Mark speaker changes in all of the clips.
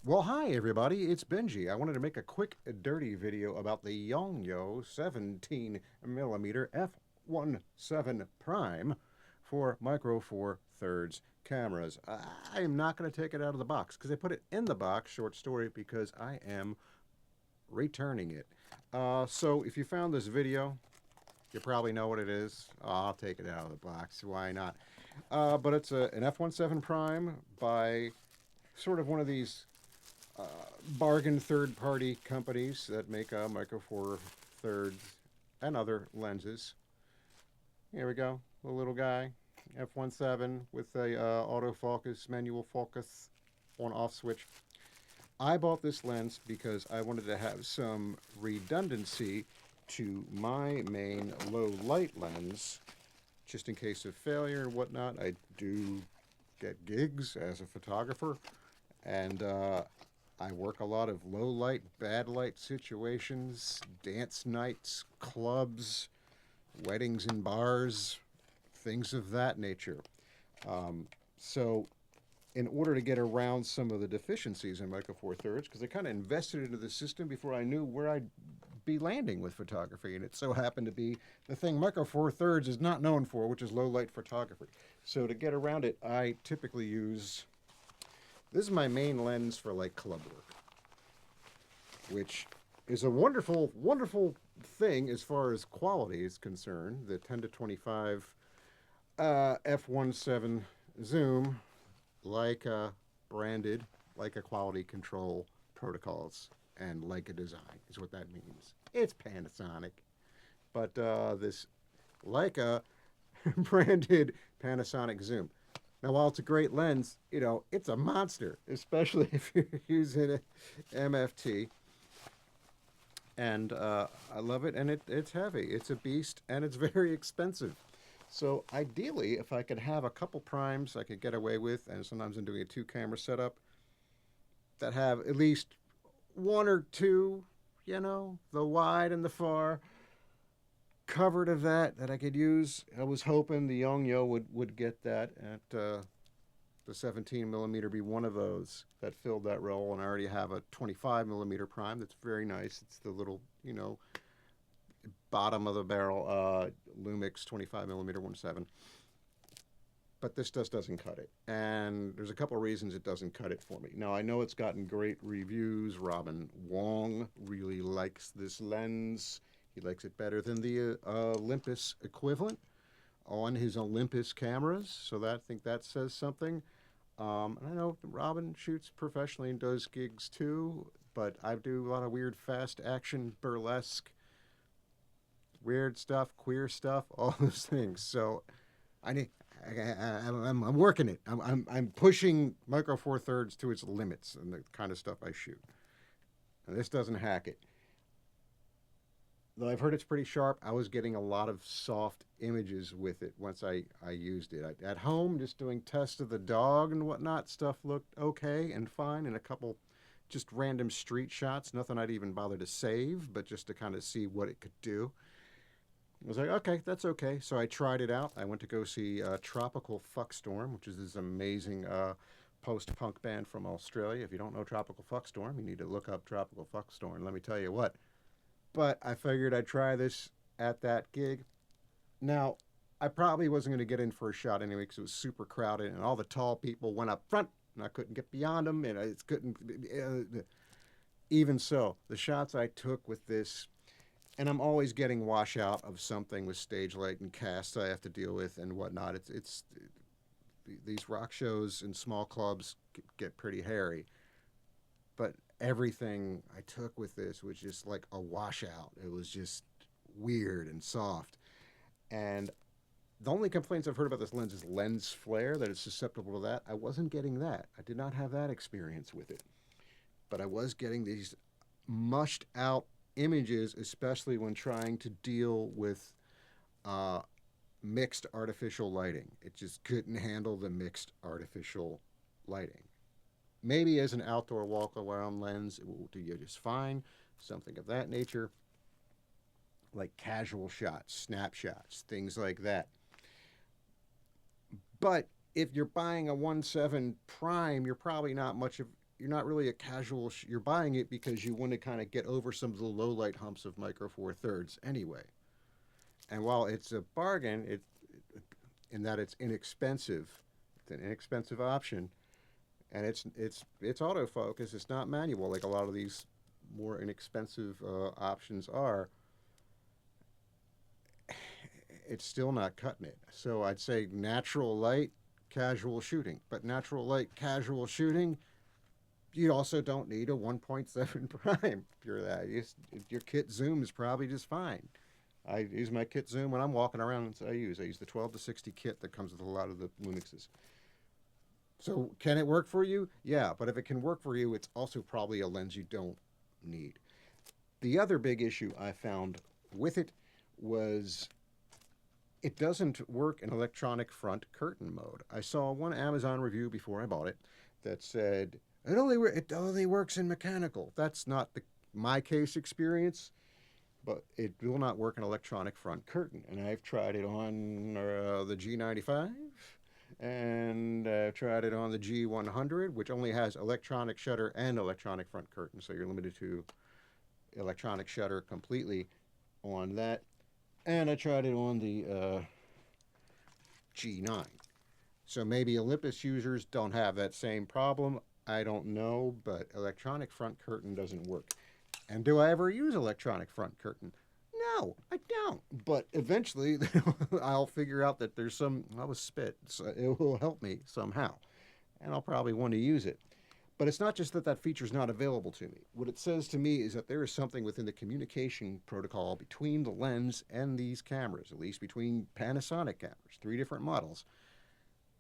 Speaker 1: Well, hi everybody, it's Benji. I wanted to make a quick, dirty video about the Yongnuo 17mm f1.7 prime for micro four thirds cameras. I am not going to take it out of the box because I put it in the box, short story, because I am returning it. So if you found this video, you probably know what it is. I'll take it out of the box. Why not? But it's an f1.7 prime by sort of one of these uh, bargain third-party companies that make micro four thirds and other lenses. Here we go, the little guy, f1.7 with a autofocus, manual focus, on-off switch. I bought this lens because I wanted to have some redundancy to my main low light lens, just in case of failure and whatnot. I do get gigs as a photographer, and I work a lot of low light, bad light situations, dance nights, clubs, weddings and bars, things of that nature. So, in order to get around some of the deficiencies in Micro Four Thirds, because I kind of invested into the system before I knew where I'd be landing with photography, and it so happened to be the thing Micro Four Thirds is not known for, which is low light photography. So, to get around it, I typically use this is my main lens for like club work, which is a wonderful, wonderful thing as far as quality is concerned. The 10 to 25 f1.7 zoom, Leica branded, Leica quality control protocols, and Leica design is what that means. It's Panasonic, but this Leica branded Panasonic zoom. Now, while it's a great lens, it's a monster, especially if you're using an MFT. And I love it, and it's heavy. It's a beast, and it's very expensive. So ideally, if I could have a couple primes I could get away with, and sometimes I'm doing a two-camera setup, that have at least one or two, the wide and the far, covered of that I could use. I was hoping the yongnuo would get that at the 17 millimeter be one of those that filled that role, and I already have a 25 millimeter prime that's very nice. It's the little, bottom of the barrel Lumix 25 millimeter 1.7. But this just doesn't cut it, and there's a couple of reasons it doesn't cut it for me. Now I know it's gotten great reviews. Robin Wong really likes this lens. He likes it better than the Olympus equivalent on his Olympus cameras, so I think that says something. And I know Robin shoots professionally and does gigs too, but I do a lot of weird fast action, burlesque, weird stuff, queer stuff, all those things. So I need. I'm working it. I'm pushing Micro Four Thirds to its limits and the kind of stuff I shoot. And this doesn't hack it. Though I've heard it's pretty sharp, I was getting a lot of soft images with it once I used it. At home, just doing tests of the dog and whatnot, stuff looked okay and fine, and a couple just random street shots, nothing I'd even bother to save, but just to kind of see what it could do. I was like, okay, that's okay. So I tried it out. I went to go see Tropical Fuckstorm, which is this amazing post-punk band from Australia. If you don't know Tropical Fuckstorm, you need to look up Tropical Fuckstorm. Let me tell you what. But I figured I'd try this at that gig. Now, I probably wasn't going to get in for a shot anyway because it was super crowded and all the tall people went up front and I couldn't get beyond them and I couldn't. Even so, the shots I took with this, and I'm always getting washout of something with stage light and cast I have to deal with and whatnot. It's these rock shows in small clubs get pretty hairy, but everything I took with this was just like a washout. It was just weird and soft. And the only complaints I've heard about this lens is lens flare, that it's susceptible to that. I wasn't getting that. I did not have that experience with it. But I was getting these mushed out images, especially when trying to deal with uh, mixed artificial lighting. It just couldn't handle the mixed artificial lighting. Maybe as an outdoor walk around lens, it will do you just fine, something of that nature, like casual shots, snapshots, things like that. But if you're buying a 1.7 prime, you're probably not much of you're not really a casual. You're buying it because you want to kind of get over some of the low light humps of Micro Four Thirds anyway. And while it's a bargain, in that it's inexpensive, it's an inexpensive option, and it's autofocus. It's not manual like a lot of these more inexpensive options are. It's still not cutting it. So I'd say natural light, casual shooting. But natural light, casual shooting, you also don't need a 1.7 prime if you're that. Your kit zoom is probably just fine. I use my kit zoom when I'm walking around. I use the 12 to 60 kit that comes with a lot of the Lumixes. So can it work for you? Yeah, but if it can work for you, it's also probably a lens you don't need. The other big issue I found with it was it doesn't work in electronic front curtain mode. I saw one Amazon review before I bought it that said it only works in mechanical. That's not my case experience, but it will not work in electronic front curtain. And I've tried it on the G95, and I've tried it on the G100, which only has electronic shutter and electronic front curtain, so you're limited to electronic shutter completely on that. And I tried it on the G9. So maybe Olympus users don't have that same problem. I don't know, but electronic front curtain doesn't work. And do I ever use electronic front curtain? No, I don't. But eventually I'll figure out that there's I was spit, so it will help me somehow. And I'll probably want to use it. But it's not just that feature is not available to me. What it says to me is that there is something within the communication protocol between the lens and these cameras, at least between Panasonic cameras, 3 different models,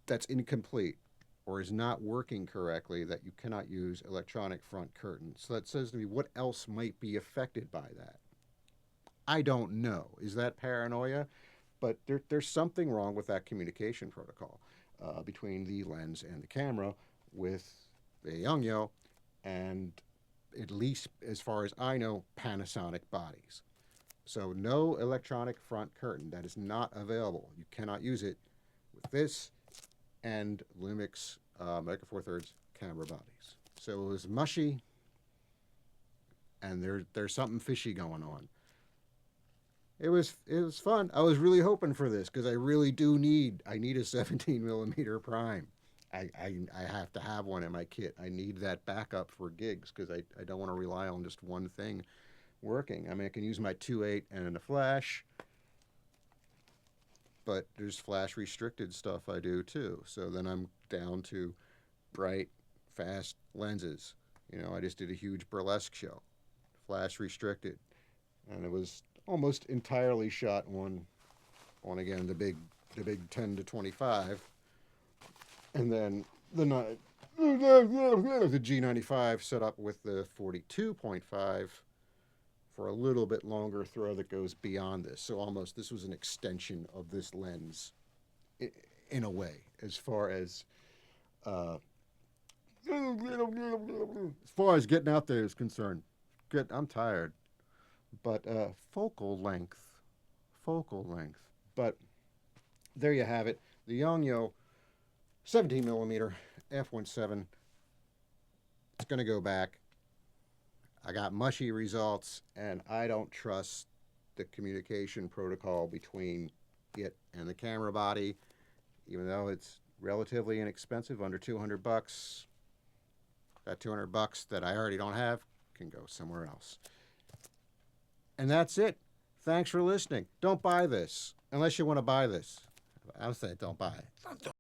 Speaker 1: that's incomplete or is not working correctly, that you cannot use electronic front curtain. So that says to me, what else might be affected by that? I don't know. Is that paranoia? But there's something wrong with that communication protocol between the lens and the camera with the yongnuo, and at least as far as I know, Panasonic bodies. So no electronic front curtain. That is not available. You cannot use it with this and Lumix Micro Four Thirds camera bodies. So it was mushy, and there's something fishy going on. It was fun. I was really hoping for this because I really do need a 17 millimeter prime. I have to have one in my kit. I need that backup for gigs because I don't want to rely on just one thing working. I mean, I can use my 2.8 and a flash, but there's flash restricted stuff I do too. So then I'm down to bright, fast lenses. I just did a huge burlesque show, flash restricted, and it was almost entirely shot on again the big 10 to 25. And then the G95 set up with the 42.5 for a little bit longer throw that goes beyond this. So almost this was an extension of this lens in a way, as far as getting out there is concerned. I'm tired. But focal length. But there you have it. The Yongnuo 17 millimeter f1.7. It's going to go back. I got mushy results, and I don't trust the communication protocol between it and the camera body, even though it's relatively inexpensive, under $200. That $200 that I already don't have can go somewhere else. And that's it. Thanks for listening. Don't buy this unless you want to buy this. I would say don't buy it.